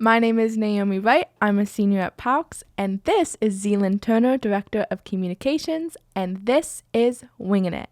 My name is Naomi Wright. I'm a senior at PALCS, and this is Zealand Turner, Director of Communications, and this is Winging It.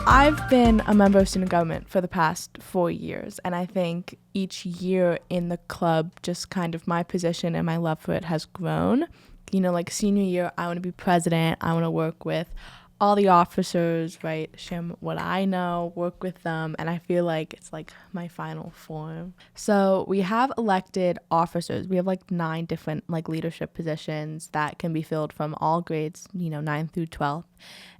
I've been a member of student government for the past 4 years, and I think each year in the club, just kind of my position and my love for it has grown. You know, like senior year, I want to be president. I want to work with all the officers, right? Share what I know, work with them, and I feel like it's like my final form. So we have elected officers. We have like 9 different like leadership positions that can be filled from all grades, 9 through 12.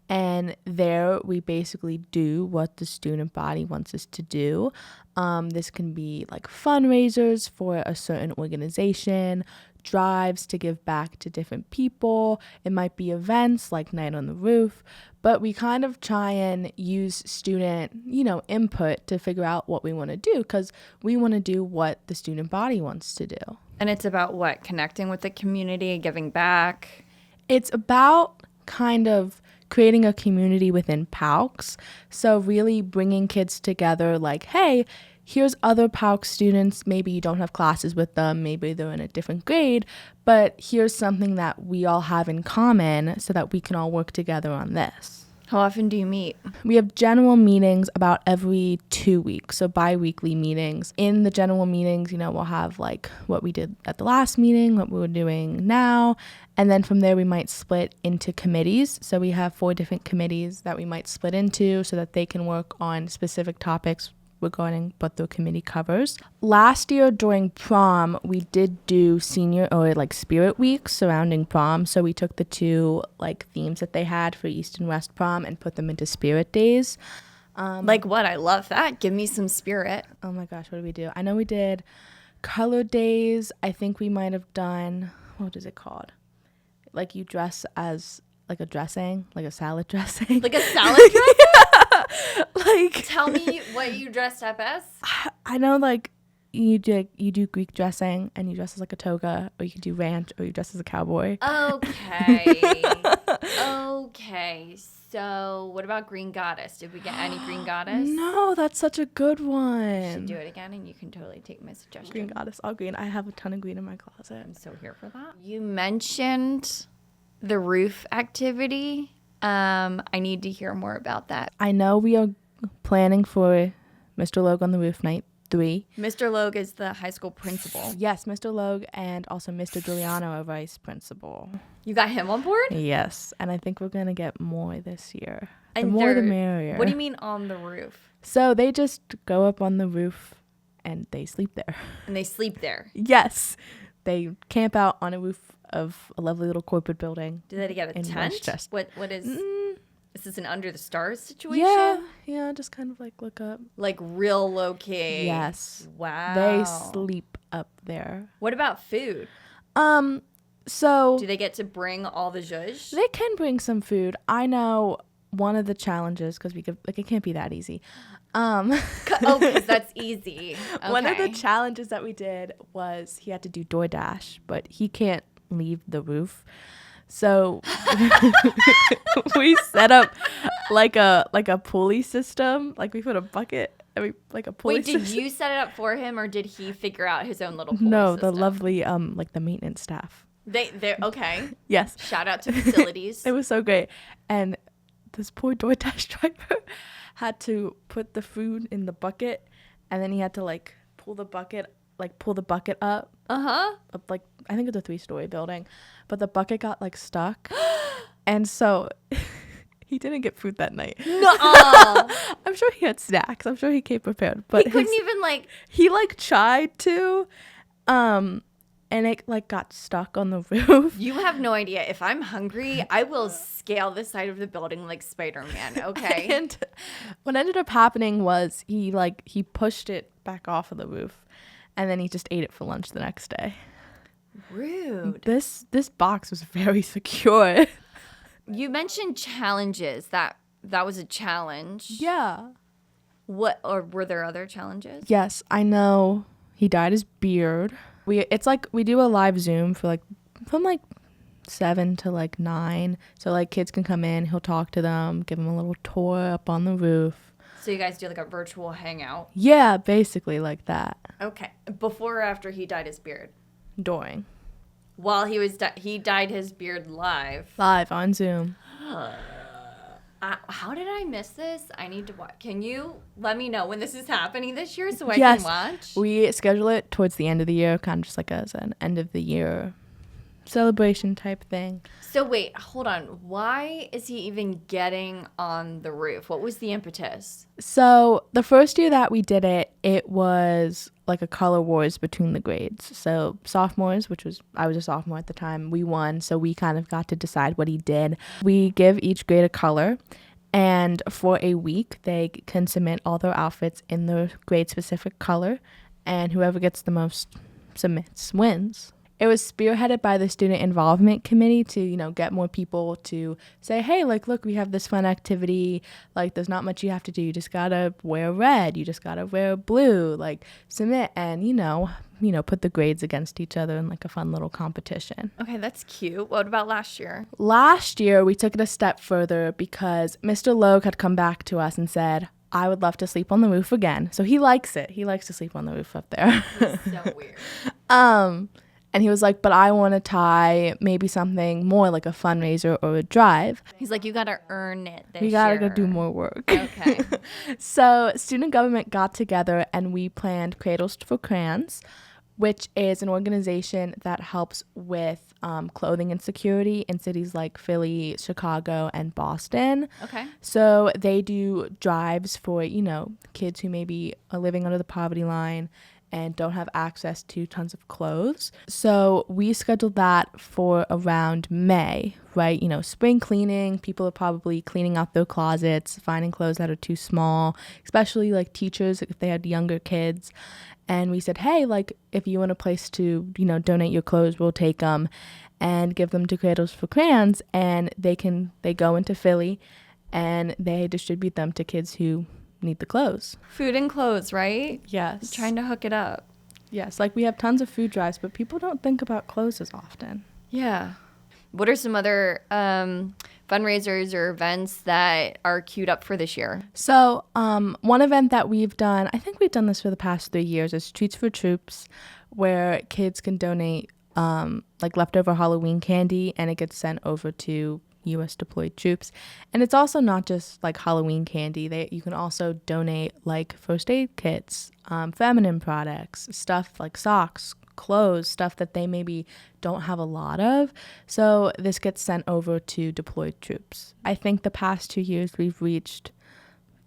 And there we basically do what the student body wants us to do. This can be like fundraisers for a certain organization, drives to give back to different people. It might be events like Night on the Roof, but we kind of try and use student, input to figure out what we want to do, because we want to do what the student body wants to do. And it's about what? Connecting with the community, giving back? It's about kind of creating a community within PALCS. So really bringing kids together like, hey, here's other PALCS students. Maybe you don't have classes with them. Maybe they're in a different grade. But here's something that we all have in common so that we can all work together on this. How often do you meet? We have general meetings about every 2 weeks, so bi-weekly meetings. In the general meetings, we'll have like what we did at the last meeting, what we're doing now, and then from there we might split into committees. So we have 4 different committees that we might split into so that they can work on specific topics regarding what the committee covers. Last year during prom, we did do senior or like spirit week surrounding prom. So we took the 2 like themes that they had for East and West prom and put them into spirit days. Like what? I love that. Give me some spirit. Oh my gosh, what did we do? I know we did color days. I think we might have done, what is it called? Like you dress as like a dressing, like a salad dressing. Like a salad dressing? Like, tell me what you dressed up as. I know, like you do Greek dressing, and you dress as like a toga, or you can do ranch, or you dress as a cowboy. Okay. Okay. So, what about Green Goddess? Did we get any Green Goddess? No, that's such a good one. We should do it again, and you can totally take my suggestion. Green Goddess, all green. I have a ton of green in my closet. I'm so here for that. You mentioned the roof activity. I need to hear more about that. I know we are planning for Mr. Logue on the Roof Night 3. Mr. Logue is the high school principal. Yes, Mr. Logue and also Mr. Giuliano, our vice principal. You got him on board? Yes, and I think we're going to get more this year. The And more the merrier. What do you mean on the roof? So they just go up on the roof and they sleep there. And they sleep there? Yes. They camp out on a roof of a lovely little corporate building. Do they get a in tent? Westchester. What is... Is this an under the stars situation? Yeah, just kind of like look up. Like real low key. Yes. Wow. They sleep up there. What about food? So Do they get to bring all the zhuzh? they can bring some food. I know one of the challenges, because it can't be that easy. Because that's easy. Okay. One of the challenges that we did was he had to do DoorDash, but he can't leave the roof. So we set up like a pulley system. Like we put a bucket, like a pulley Wait, did system. you set it up for him, or did he figure out his own little pulley No, system? the lovely like the maintenance staff. They're okay. Yes. Shout out to facilities. It was so great. And this poor DoorDash driver had to put the food in the bucket, and then he had to like pull the bucket up. Up, like, I think it's a 3-story building, but the bucket got like stuck. And so he didn't get food that night. Nuh-uh. I'm sure he had snacks. I'm sure he came prepared, but He couldn't even like... he like tried to, and it like got stuck on the roof. You have no idea. If I'm hungry, I will scale the side of the building like Spider-Man, okay? And what ended up happening was he pushed it back off of the roof, and then he just ate it for lunch the next day. Rude. This box was very secure. You mentioned challenges. That was a challenge. Yeah. What, or were there other challenges? Yes, I know. He dyed his beard. It's like we do a live Zoom from like 7 to like 9. So like kids can come in, he'll talk to them, give them a little tour up on the roof. So you guys do like a virtual hangout? Yeah, basically like that. Okay. Before or after he dyed his beard? During. While he dyed his beard live. Live on Zoom. How did I miss this? I need to watch. Can you let me know when this is happening this year so I Yes, can watch? we schedule it towards the end of the year, kind of just like as an end of the year celebration type thing. So wait, hold on. Why is he even getting on the roof? What was the impetus? So the first year that we did it, it was like a color wars between the grades. So sophomores, I was a sophomore at the time, we won. So we kind of got to decide what he did. We give each grade a color. And for a week, they can submit all their outfits in their grade specific color. And whoever gets the most submits wins. It was spearheaded by the student involvement committee to, you know, get more people to say, hey, like, look, we have this fun activity. Like, there's not much you have to do. You just gotta wear red. You just gotta wear blue. Like, submit and, you know, put the grades against each other in like a fun little competition. Okay, that's cute. What about last year? Last year, we took it a step further because Mr. Logue had come back to us and said, I would love to sleep on the roof again. So he likes it. He likes to sleep on the roof up there. It's so weird. And he was like, but I want to tie maybe something more like a fundraiser or a drive. He's like, you got to earn it this year. We got to go do more work. Okay. So student government got together and we planned Cradles for Crayons, which is an organization that helps with clothing insecurity in cities like Philly, Chicago, and Boston. Okay. So they do drives for, you know, kids who maybe are living under the poverty line and don't have access to tons of clothes. So we scheduled that for around May, right? You know, spring cleaning, people are probably cleaning out their closets, finding clothes that are too small, especially like teachers if they had younger kids. And we said, hey, like if you want a place to, you know, donate your clothes, we'll take them and give them to Cradles for Crayons. And they go into Philly and they distribute them to kids who need the clothes. Food and clothes, right? Yes. Trying to hook it up. Yes, like we have tons of food drives, but people don't think about clothes as often. Yeah. What are some other fundraisers or events that are queued up for this year? So one event that we've done, I think we've done this for the past 3 years, is Treats for Troops, where kids can donate like leftover Halloween candy and it gets sent over to U.S. deployed troops. And it's also not just like Halloween candy. You can also donate like first aid kits, feminine products, stuff like socks, clothes, stuff that they maybe don't have a lot of. So this gets sent over to deployed troops. I think the past 2 years we've reached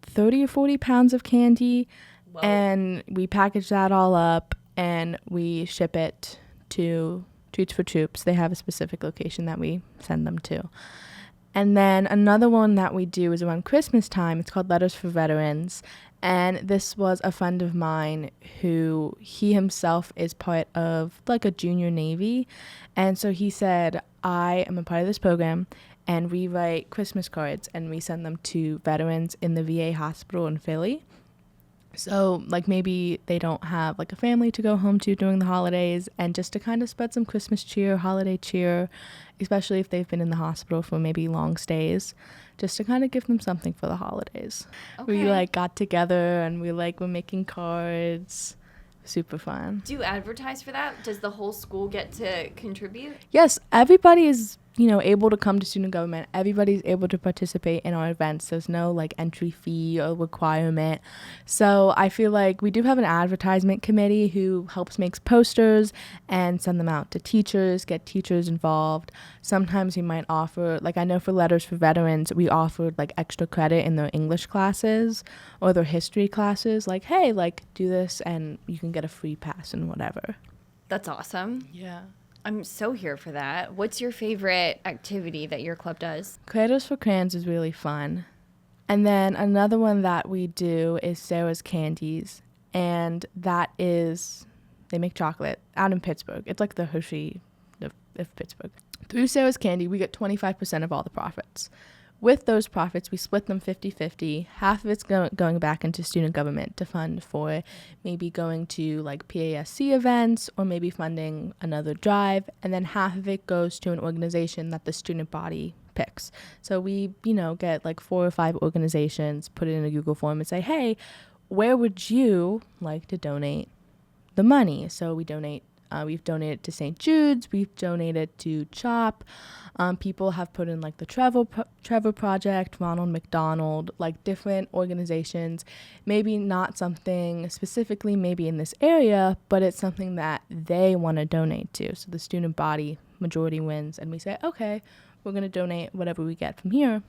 30 or 40 pounds of candy. Whoa. And we package that all up and we ship it to Treats for Troops. They have a specific location that we send them to. And then another one that we do is around Christmas time. It's called Letters for Veterans. And this was a friend of mine who he himself is part of like a junior Navy. And so he said, I am a part of this program and we write Christmas cards and we send them to veterans in the VA hospital in Philly. So like maybe they don't have like a family to go home to during the holidays, and just to kind of spread some Christmas cheer, holiday cheer, especially if they've been in the hospital for maybe long stays, just to kind of give them something for the holidays. Okay. We like got together and we like were making cards. Super fun. Do you advertise for that? Does the whole school get to contribute? Yes, everybody is, you know, able to come to student government. Everybody's able to participate in our events. There's no like entry fee or requirement. So I feel like we do have an advertisement committee who helps makes posters and send them out to teachers, get teachers involved. Sometimes we might offer, like I know for Letters for Veterans, we offered like extra credit in their English classes or their history classes. Like, hey, like do this and you can get a free pass and whatever. That's awesome. Yeah. I'm so here for that. What's your favorite activity that your club does? Cradles for Crayons is really fun. And then another one that we do is Sarah's Candies. And that is, they make chocolate out in Pittsburgh. It's like the Hershey of Pittsburgh. Through Sarah's Candy, we get 25% of all the profits, with those profits, we split them 50-50. Half of it's going back into student government to fund for maybe going to like PASC events or maybe funding another drive. And then half of it goes to an organization that the student body picks. So we, get like 4 or 5 organizations, put it in a Google form and say, hey, where would you like to donate the money? So we've donated to St. Jude's, we've donated to CHOP. People have put in like the Trevor Project, Ronald McDonald, like different organizations. Maybe not something specifically maybe in this area, but it's something that they want to donate to. So the student body majority wins, and we say, okay, we're going to donate whatever we get from here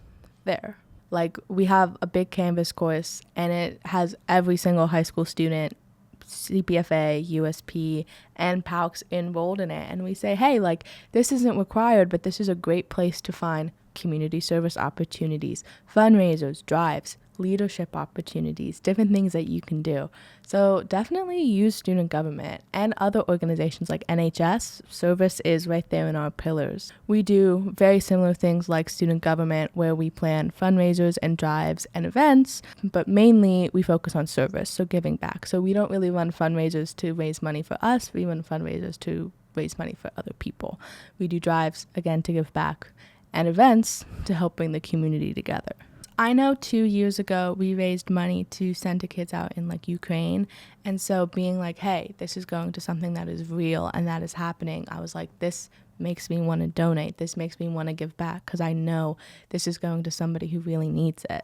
there. Like, we have a big Canvas course, and it has every single high school student, CPFA, USP, and PALCS enrolled in it. And we say, hey, like, this isn't required, but this is a great place to find community service opportunities, fundraisers, drives, leadership opportunities, different things that you can do. So definitely use student government and other organizations like NHS. Service is right there in our pillars. We do very similar things like student government, where we plan fundraisers and drives and events, but mainly we focus on service, so giving back. So we don't really run fundraisers to raise money for us. We run fundraisers to raise money for other people. We do drives, again, to give back, and events to help bring the community together. I know 2 years ago we raised money to send to kids out in like Ukraine, and so being like, hey, this is going to something that is real and that is happening, I was like, this makes me want to donate, this makes me want to give back, because I know this is going to somebody who really needs it.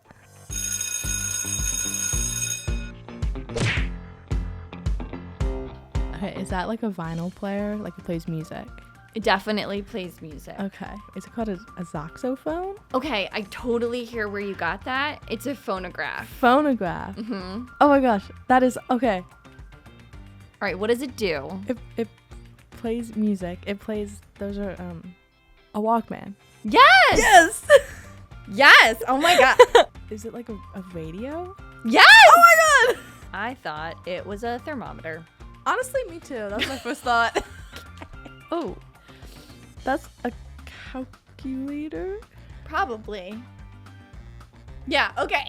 Okay, is that like a vinyl player, like it plays music? It definitely plays music. Okay. Is it called a saxophone? Okay, I totally hear where you got that. It's a phonograph. Phonograph. Mm-hmm. Oh my gosh, that is okay. All right, what does it do? It plays music. It plays. Those are a Walkman. Yes. Yes. Yes. Oh my god. Is it like a radio? Yes. Oh my god. I thought it was a thermometer. Honestly, me too. That was my first thought. Oh. That's a calculator? Probably. Yeah, okay.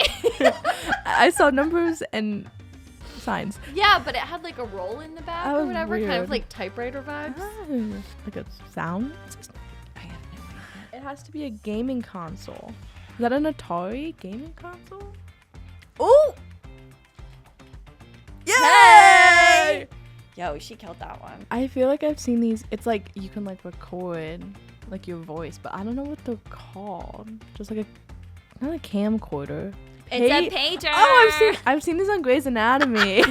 I saw numbers and signs. Yeah, but it had like a roll in the back That or was whatever, weird. kind of like typewriter vibes. Oh, like a sound system? I have no idea. It has to be a gaming console. Is that an Atari gaming console? Ooh! Yay! Yo, she killed that one. I feel like I've seen these. It's like you can like record like your voice, but I don't know what they're called. Just like not a camcorder. It's a pager. Oh, I've seen this on Grey's Anatomy.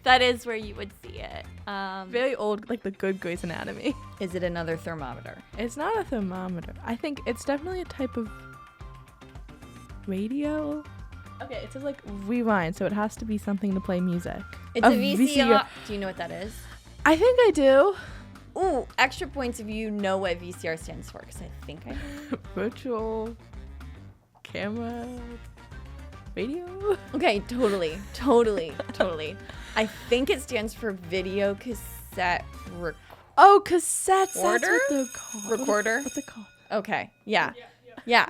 That is where you would see it. Very old, like the good Grey's Anatomy. Is it another thermometer? It's not a thermometer. I think it's definitely a type of radio. Okay, it says like rewind, so it has to be something to play music. It's a VCR. Do you know what that is? I think I do. Ooh, extra points if you know what VCR stands for, because I think I do. Virtual camera radio. Okay, totally. I think it stands for video cassette Oh, cassettes. Recorder? That's what they're called. Recorder? What's it called? Okay, yeah. Yeah.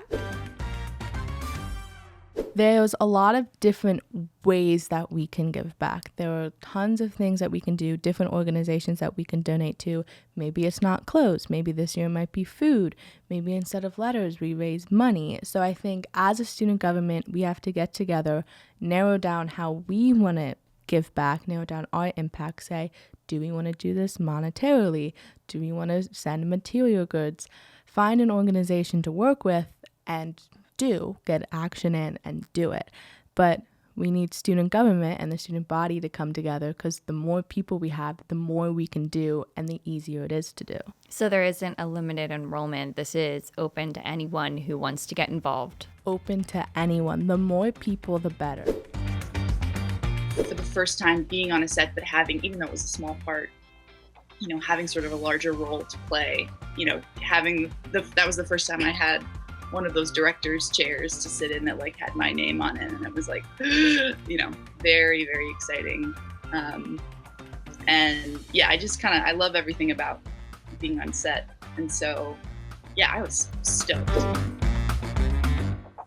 There's a lot of different ways that we can give back. There are tons of things that we can do, different organizations that we can donate to. Maybe it's not clothes. Maybe this year might be food. Maybe instead of letters, we raise money. So I think as a student government, we have to get together, narrow down how we want to give back, narrow down our impact, say, do we want to do this monetarily? Do we want to send material goods? Find an organization to work with and get action in and do it. But we need student government and the student body to come together, because the more people we have, the more we can do and the easier it is to do. So there isn't a limited enrollment. This is open to anyone who wants to get involved. Open to anyone. The more people, the better. For the first time being on a set, but having, even though it was a small part, having sort of a larger role to play, that was the first time I had one of those director's chairs to sit in that like had my name on it, and it was like very, very exciting. And yeah, I love everything about being on set, and so yeah, I was stoked.